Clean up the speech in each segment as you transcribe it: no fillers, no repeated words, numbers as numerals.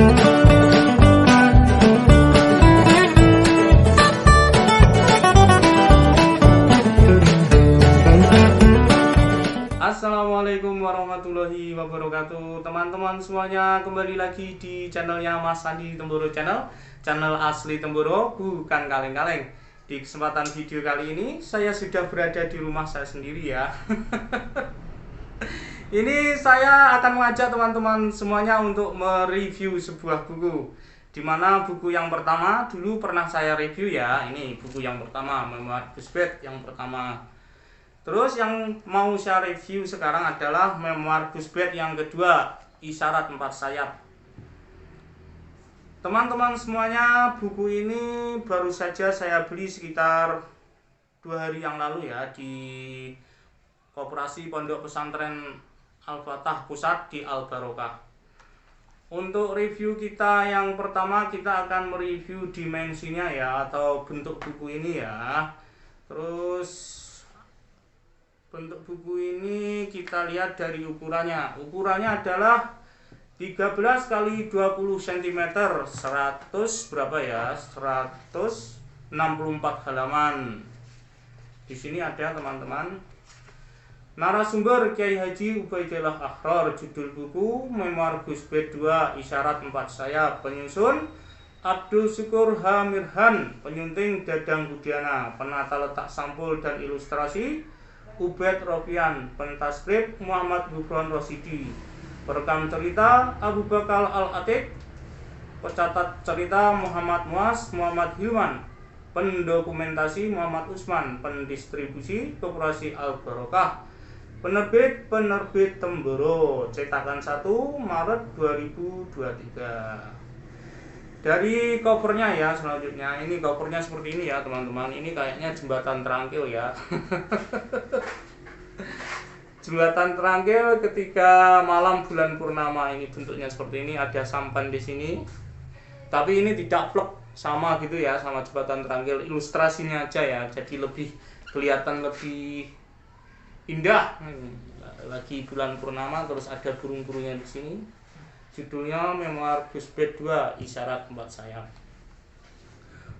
Assalamualaikum warahmatullahi wabarakatuh. Teman-teman semuanya, kembali lagi di channelnya Mas Andi Temboro Channel, channel asli Temboro, bukan kaleng-kaleng. Di kesempatan video kali ini saya sudah berada di rumah saya sendiri ya. Ini saya akan mengajak teman-teman semuanya untuk mereview sebuah buku, dimana buku yang pertama dulu pernah saya review ya. Ini buku yang pertama, Memoir Gusbed yang pertama. Terus yang mau saya review sekarang adalah Memoir Gusbed yang kedua, Isyarat Empat Sayap. Teman-teman semuanya, buku ini baru saja saya beli sekitar 2 hari yang lalu ya, di Koperasi Pondok Pesantren Al-Fatah Pusat di Al-Barokah. Untuk review kita yang pertama, kita akan mereview dimensinya ya, atau bentuk buku ini ya. Terus bentuk buku ini kita lihat dari ukurannya. Ukurannya adalah 13 kali 20 cm, 100 berapa ya? 164 halaman. Di sini ada teman-teman. Narasumber Kiai Haji Ubaidillah Akhror. Judul buku Memoir Gusbed 2 Isyarat Empat Sayap. Penyusun Abdul Syukur Hamirhan. Penyunting Dadang Budiana. Penata letak sampul dan ilustrasi Ubed Rofian. Pentaskrip Muhammad Gufron Rosidi. Perekam cerita Abu Bakar Al-Atiq. Pecatat cerita Muhammad Muas Muhammad Hilman. Pendokumentasi Muhammad Usman. Pendistribusi Koperasi Al-Barokah. Penerbit Temboro. Cetakan 1 Maret 2023. Dari covernya ya, selanjutnya ini covernya seperti ini ya teman-teman. Ini kayaknya jembatan Terangkil ya. Jembatan Terangkil ketika malam bulan purnama, ini bentuknya seperti ini. Ada sampan di sini, tapi ini tidak vlog sama gitu ya, sama jembatan Terangkil. Ilustrasinya aja ya, jadi lebih kelihatan lebih indah. Lagi bulan purnama, terus ada burung-burungnya di sini. Judulnya Memoir Gusbed 2 Isyarat Empat Sayap.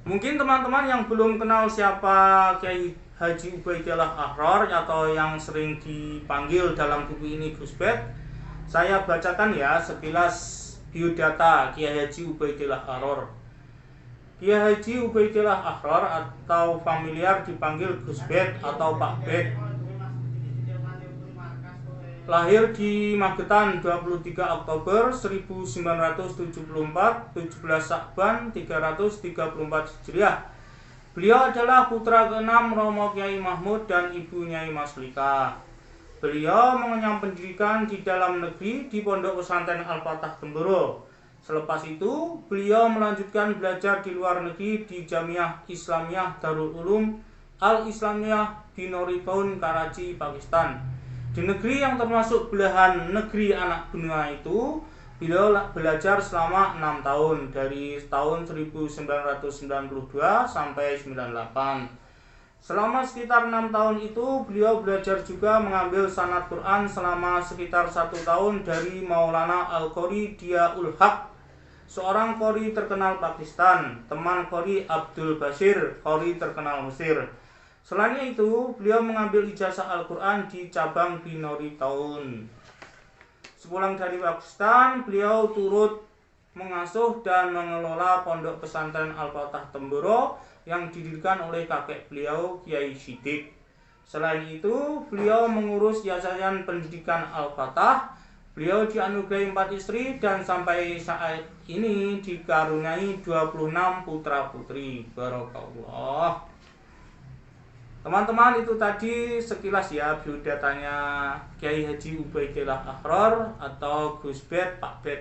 Mungkin teman-teman yang belum kenal siapa Kiai Haji Ubaidillah Akhror, atau yang sering dipanggil dalam buku ini Gusbed, saya bacakan ya sekilas biodata Kiai Haji Ubaidillah Akhror. Kiai Haji Ubaidillah Akhror atau familiar dipanggil Gusbed atau Pak Bed, lahir di Magetan 23 Oktober 1974, 17 Syakban 334 Hijriah. Beliau adalah putra ke-6 Romo Kiai Mahmud dan Ibu Nyai Maslika. Beliau mengenyam pendidikan di dalam negeri di Pondok Pesantren Al-Fatah Temboro. Selepas itu, beliau melanjutkan belajar di luar negeri di Jamiah Islamiyah Darul Ulum Al-Islamiyah di Noritown, Karachi, Pakistan. Di negeri yang termasuk belahan negeri anak benua itu, beliau belajar selama 6 tahun, dari tahun 1992 sampai 98. Selama sekitar 6 tahun itu, beliau belajar juga mengambil sanad Quran selama sekitar 1 tahun dari Maulana Al-Qori Diaul Haq, seorang qori terkenal Pakistan, teman qori Abdul Basir, qori terkenal Mesir. Selain itu, beliau mengambil ijazah Al-Quran di cabang di Noritown. Sepulang dari Pakistan, beliau turut mengasuh dan mengelola Pondok Pesantren Al-Fatah Temboro yang didirikan oleh kakek beliau, Kiai Sidik. Selain itu, beliau mengurus Yayasan Pendidikan Al-Fatah. Beliau dianugerahi 4 istri dan sampai saat ini dikaruniai 26 putra-putri. Barakallah. Teman-teman, itu tadi sekilas ya biodatanya Kiai Haji Ubaidillah Akhror atau Gusbed Pak Bed.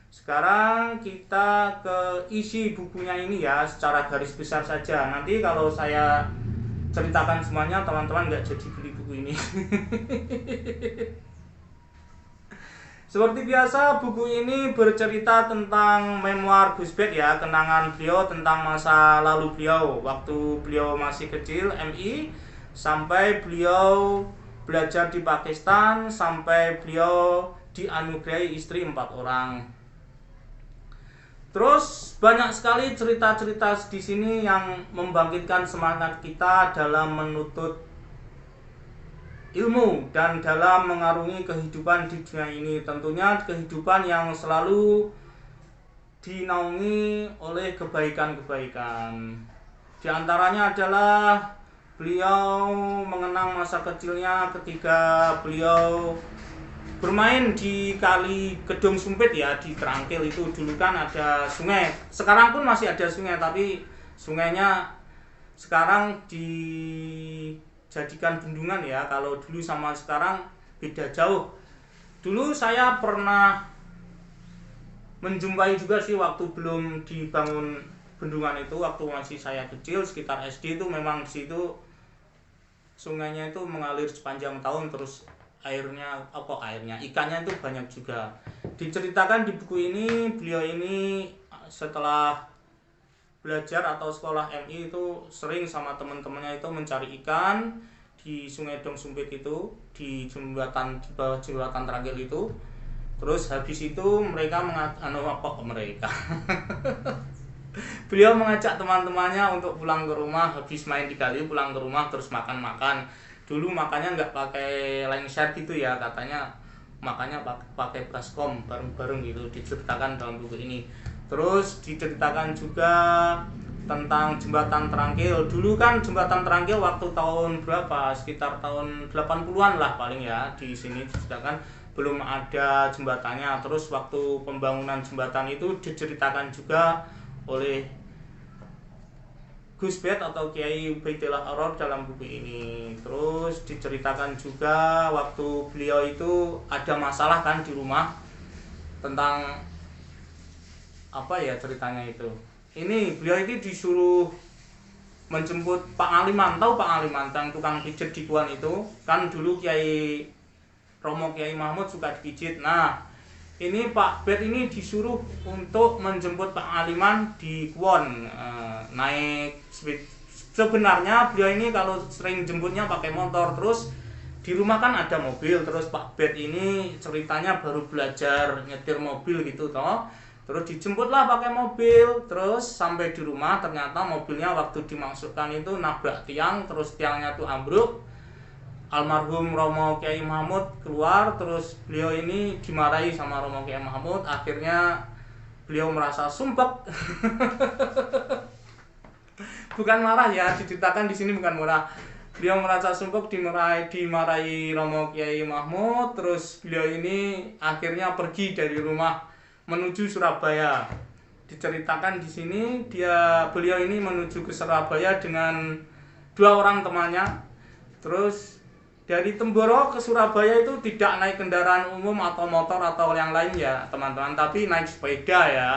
Sekarang kita ke isi bukunya ini ya, secara garis besar saja. Nanti kalau saya ceritakan semuanya, teman-teman nggak jadi beli buku ini. Seperti biasa, buku ini bercerita tentang memoir Gusbed ya, kenangan beliau tentang masa lalu beliau waktu beliau masih kecil, MI, sampai beliau belajar di Pakistan, sampai beliau dianugerahi istri 4 orang. Terus banyak sekali cerita-cerita di sini yang membangkitkan semangat kita dalam menuntut ilmu dan dalam mengarungi kehidupan di dunia ini. Tentunya kehidupan yang selalu dinaungi oleh kebaikan-kebaikan. Di antaranya adalah beliau mengenang masa kecilnya ketika beliau bermain di kali Kedung Sumpit ya, di Trangkil itu. Dulu kan ada sungai, sekarang pun masih ada sungai, tapi sungainya sekarang dijadikan bendungan ya. Kalau dulu sama sekarang beda jauh. Dulu saya pernah menjumpai juga sih waktu belum dibangun bendungan itu, waktu masih saya kecil sekitar SD itu. Memang di situ sungainya itu mengalir sepanjang tahun, terus ikannya itu banyak juga. Diceritakan di buku ini, beliau ini setelah belajar atau sekolah MI itu sering sama teman-temannya itu mencari ikan di Sungai Dong Sumpit itu, di bawah jembatan Trangkil itu. Terus habis itu beliau mengajak teman-temannya untuk pulang ke rumah, habis main di kali pulang ke rumah terus makan-makan. Dulu makannya nggak pakai lengser gitu ya, katanya makanya pakai baskom bareng-bareng gitu, diceritakan dalam buku ini. Terus diceritakan juga tentang jembatan Trangkil. Dulu kan jembatan Trangkil waktu tahun berapa? Sekitar tahun 80-an lah paling ya. Di sini diceritakan belum ada jembatannya. Terus waktu pembangunan jembatan itu diceritakan juga oleh Gus Bet atau Kiai Ubaidillah Aror dalam buku ini. Terus diceritakan juga waktu beliau itu ada masalah kan di rumah, tentang apa ya ceritanya itu. Ini beliau ini disuruh menjemput Pak Aliman. Tahu Pak Aliman, yang tukang pijit di Kuan itu? Kan dulu Romo Kiai Mahmud suka dipijit. Nah, ini Pak Bet ini disuruh untuk menjemput Pak Aliman di Kuon, naik speed. Sebenarnya beliau ini kalau sering jemputnya pakai motor, terus di rumah kan ada mobil. Terus Pak Bet ini ceritanya baru belajar nyetir mobil gitu toh. Terus dijemputlah pakai mobil, terus sampai di rumah ternyata mobilnya waktu dimasukkan itu nabrak tiang, terus tiangnya tuh ambruk. Almarhum Romo Kiai Mahmud keluar, terus beliau ini dimarahi sama Romo Kiai Mahmud. Akhirnya beliau merasa sumpek. Bukan marah ya, diceritakan di sini bukan marah. Beliau merasa sumpek, dimarahi Romo Kiai Mahmud. Terus beliau ini akhirnya pergi dari rumah menuju Surabaya. Diceritakan di sini beliau ini menuju ke Surabaya dengan 2 orang temannya. Terus dari Temboro ke Surabaya itu tidak naik kendaraan umum atau motor atau yang lain ya teman-teman, tapi naik sepeda ya.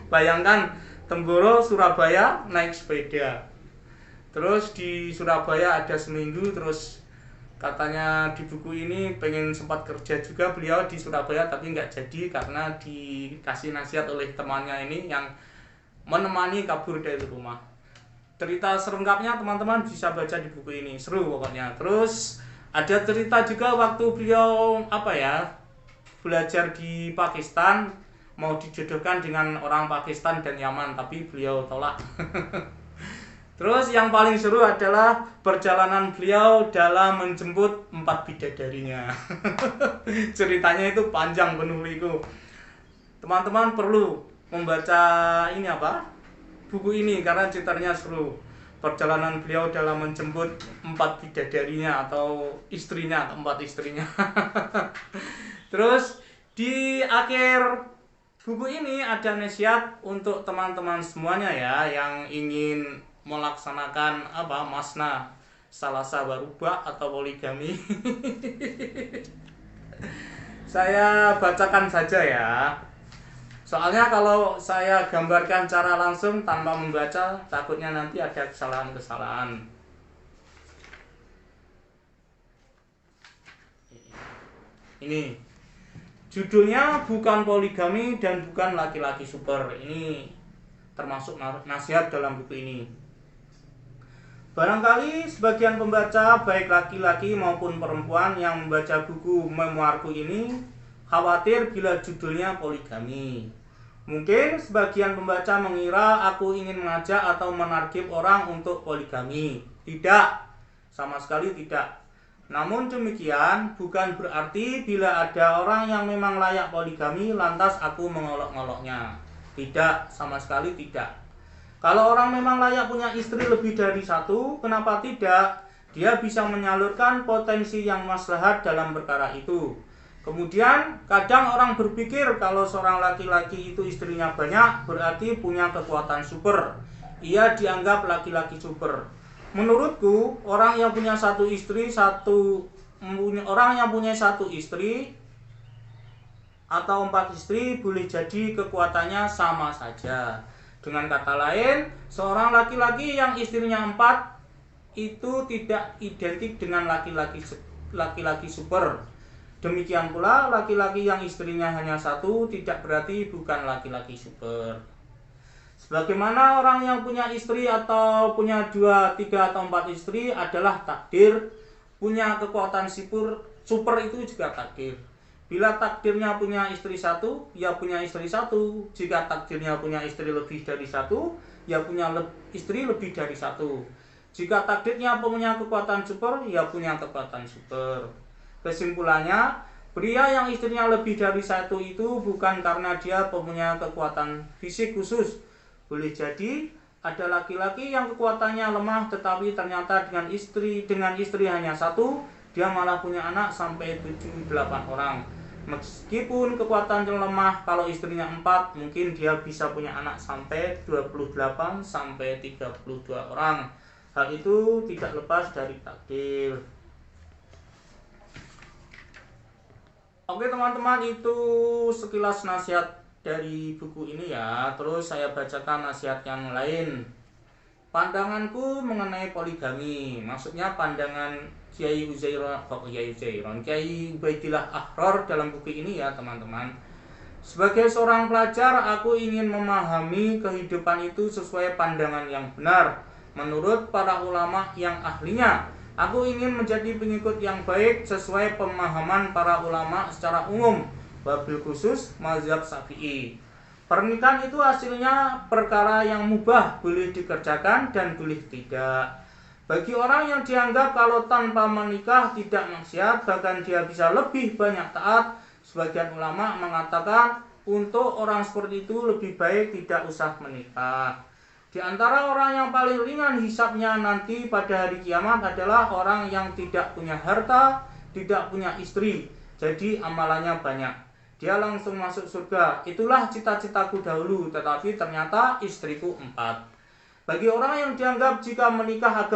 Bayangkan Temboro Surabaya naik sepeda. Terus di Surabaya ada seminggu, terus katanya di buku ini pengen sempat kerja juga beliau di Surabaya, tapi nggak jadi karena dikasih nasihat oleh temannya ini yang menemani kabur dari rumah. Cerita selengkapnya teman-teman bisa baca di buku ini, seru pokoknya. Terus ada cerita juga waktu beliau belajar di Pakistan, mau dijodohkan dengan orang Pakistan dan Yaman, tapi beliau tolak. Terus yang paling seru adalah perjalanan beliau dalam menjemput 4 bidadarinya. Ceritanya itu panjang penuh liku. Teman-teman perlu membaca buku ini karena ceritanya seru. Perjalanan beliau dalam menjemput 4 bidadarinya atau 4 istrinya. Terus di akhir buku ini ada nasihat untuk teman-teman semuanya ya yang ingin melaksanakan masna salasa warubah atau poligami. Saya bacakan saja ya. Soalnya kalau saya gambarkan cara langsung tanpa membaca, takutnya nanti ada kesalahan-kesalahan. Ini judulnya bukan poligami dan bukan laki-laki super. Ini termasuk nasihat dalam buku ini. Barangkali sebagian pembaca baik laki-laki maupun perempuan yang membaca buku memoarku ini khawatir bila judulnya poligami. Mungkin sebagian pembaca mengira aku ingin mengajak atau menarget orang untuk poligami. Tidak, sama sekali tidak. Namun demikian bukan berarti bila ada orang yang memang layak poligami lantas aku mengolok-ngoloknya. Tidak, sama sekali tidak. Kalau orang memang layak punya istri lebih dari satu, kenapa tidak? Dia bisa menyalurkan potensi yang maslahat dalam perkara itu. Kemudian kadang orang berpikir kalau seorang laki-laki itu istrinya banyak berarti punya kekuatan super. Ia dianggap laki-laki super. Menurutku orang yang punya satu istri atau 4 istri boleh jadi kekuatannya sama saja. Dengan kata lain, seorang laki-laki yang istrinya 4 itu tidak identik dengan laki-laki super. Demikian pula laki-laki yang istrinya hanya 1 tidak berarti bukan laki-laki super. Sebagaimana orang yang punya istri atau punya 2, 3 atau 4 istri adalah takdir, punya kekuatan super itu juga takdir. Bila takdirnya punya istri 1, ya punya istri 1. Jika takdirnya punya istri lebih dari 1, ya punya istri lebih dari 1. Jika takdirnya punya kekuatan super, ya punya kekuatan super. Kesimpulannya, pria yang istrinya lebih dari 1 itu bukan karena dia punya kekuatan fisik khusus. Boleh jadi ada laki-laki yang kekuatannya lemah tetapi ternyata dengan istri hanya 1, dia malah punya anak sampai 7-8 orang. Meskipun kekuatannya lemah, kalau istrinya 4 mungkin dia bisa punya anak sampai 28-32 orang. Hal itu tidak lepas dari takdir. Oke teman-teman, itu sekilas nasihat dari buku ini ya. Terus saya bacakan nasihat yang lain. Pandanganku mengenai poligami, maksudnya pandangan Kiai Ubaidillah Ahror dalam buku ini ya teman-teman. Sebagai seorang pelajar, aku ingin memahami kehidupan itu sesuai pandangan yang benar menurut para ulama yang ahlinya. Aku ingin menjadi pengikut yang baik sesuai pemahaman para ulama secara umum, wabil khusus mazhab Syafi'i. Pernikahan itu hasilnya perkara yang mubah, boleh dikerjakan dan boleh tidak. Bagi orang yang dianggap kalau tanpa menikah tidak maksiat, bahkan dia bisa lebih banyak taat, sebagian ulama mengatakan untuk orang seperti itu lebih baik tidak usah menikah. Di antara orang yang paling ringan hisabnya nanti pada hari kiamat adalah orang yang tidak punya harta, tidak punya istri, jadi amalannya banyak. Dia langsung masuk surga. Itulah cita-citaku dahulu, tetapi ternyata istriku 4. Bagi orang yang dianggap jika menikah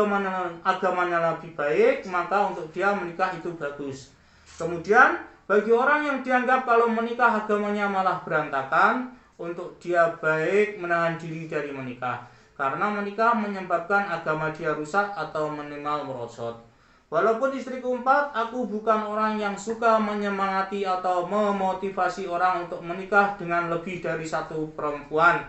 agamanya lebih baik, maka untuk dia menikah itu bagus. Kemudian bagi orang yang dianggap kalau menikah agamanya malah berantakan, untuk dia baik menahan diri dari menikah, karena menikah menyebabkan agama dia rusak atau minimal merosot. Walaupun istriku 4, aku bukan orang yang suka menyemangati atau memotivasi orang untuk menikah dengan lebih dari 1 perempuan.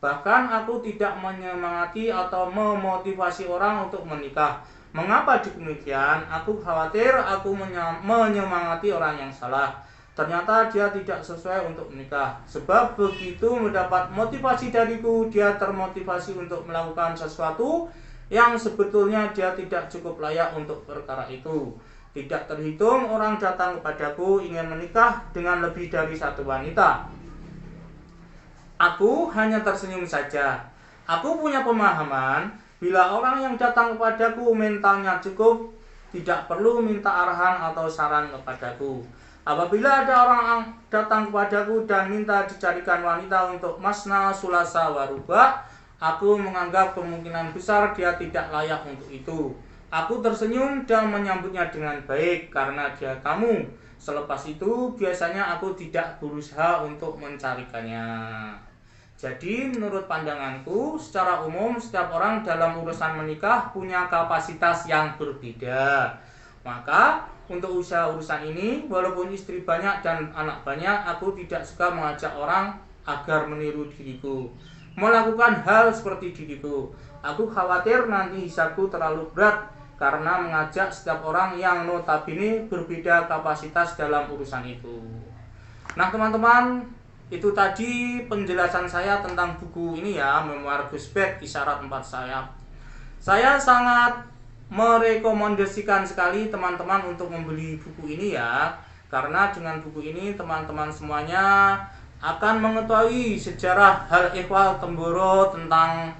Bahkan aku tidak menyemangati atau memotivasi orang untuk menikah. Mengapa demikian? Aku khawatir aku menyemangati orang yang salah. Ternyata dia tidak sesuai untuk menikah. Sebab begitu mendapat motivasi dariku, dia termotivasi untuk melakukan sesuatu yang sebetulnya dia tidak cukup layak untuk perkara itu. Tidak terhitung orang datang kepadaku ingin menikah dengan lebih dari 1 wanita. Aku hanya tersenyum saja. Aku punya pemahaman, bila orang yang datang kepadaku mentalnya cukup, tidak perlu minta arahan atau saran kepadaku. Apabila ada orang yang datang kepadaku dan minta dicarikan wanita untuk masna, sulasa, waruba, aku menganggap kemungkinan besar dia tidak layak untuk itu. Aku tersenyum dan menyambutnya dengan baik karena dia tamu. Selepas itu biasanya aku tidak berusaha untuk mencarikannya. Jadi menurut pandanganku, secara umum setiap orang dalam urusan menikah punya kapasitas yang berbeda. Maka untuk urusan ini, walaupun istri banyak dan anak banyak, aku tidak suka mengajak orang agar meniru diriku, melakukan hal seperti diriku. Aku khawatir nanti hisabku terlalu berat karena mengajak setiap orang yang notabene berbeda kapasitas dalam urusan itu. Nah teman-teman, Itu tadi penjelasan saya tentang buku ini ya, Memoir Ghostbed Isyarat 4 Sayap. Saya sangat merekomendasikan sekali teman-teman untuk membeli buku ini ya, karena dengan buku ini teman-teman semuanya akan mengetahui sejarah hal ehwal Temboro, tentang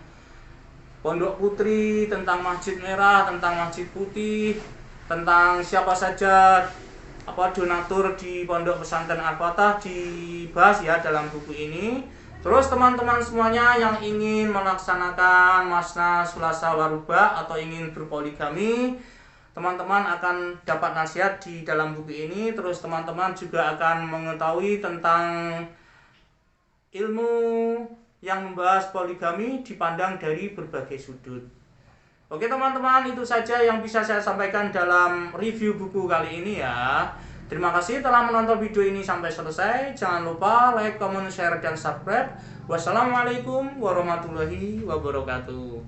Pondok Putri, tentang Masjid Merah, tentang Masjid Putih, tentang siapa saja donatur di Pondok Pesantren Al-Fatah dibahas ya dalam buku ini. Terus teman-teman semuanya yang ingin melaksanakan masna sulasa warubah atau ingin berpoligami, teman-teman akan dapat nasihat di dalam buku ini. Terus teman-teman juga akan mengetahui tentang ilmu yang membahas poligami dipandang dari berbagai sudut. Oke teman-teman, itu saja yang bisa saya sampaikan dalam review buku kali ini ya. Terima kasih telah menonton video ini sampai selesai. Jangan lupa like, comment, share, dan subscribe. Wassalamualaikum warahmatullahi wabarakatuh.